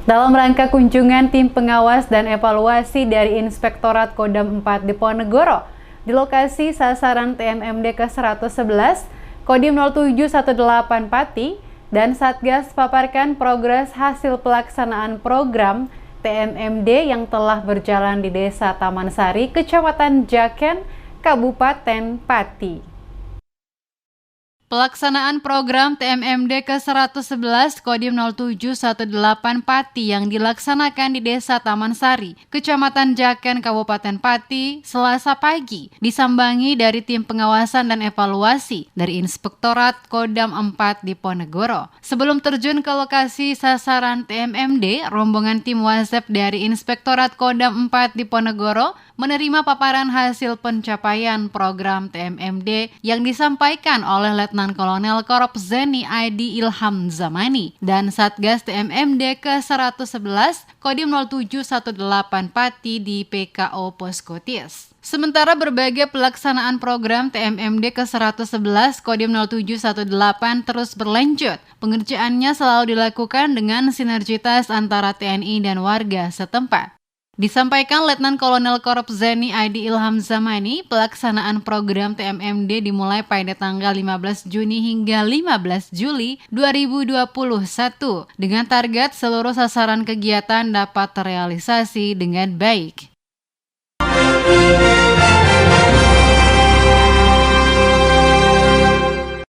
Dalam rangka kunjungan tim pengawas dan evaluasi dari Inspektorat Kodam 4 Diponegoro di lokasi sasaran TMMD ke-111, Kodim 0718 Pati, dan Satgas paparkan progres hasil pelaksanaan program TMMD yang telah berjalan di Desa Taman Sari, Kecamatan Jaken, Kabupaten Pati. Pelaksanaan program TMMD ke-111 Kodim 0718 Pati yang dilaksanakan di Desa Taman Sari, Kecamatan Jaken, Kabupaten Pati, Selasa pagi, disambangi dari tim pengawasan dan evaluasi dari Inspektorat Kodam 4 Diponegoro. Sebelum terjun ke lokasi sasaran TMMD, rombongan tim Wasep dari Inspektorat Kodam 4 Diponegoro menerima paparan hasil pencapaian program TMMD yang disampaikan oleh Letnan Kolonel Korps Zeni ID Ilham Zamani dan Satgas TMMD ke-111 Kodim 0718 Pati di PKO Poskotis. Sementara berbagai pelaksanaan program TMMD ke-111 Kodim 0718 terus berlanjut. Pengerjaannya selalu dilakukan dengan sinergitas antara TNI dan warga setempat. Disampaikan Letnan Kolonel Korps Zeni ID Ilham Zamani, pelaksanaan program TMMD dimulai pada tanggal 15 Juni hingga 15 Juli 2021 dengan target seluruh sasaran kegiatan dapat terrealisasi dengan baik.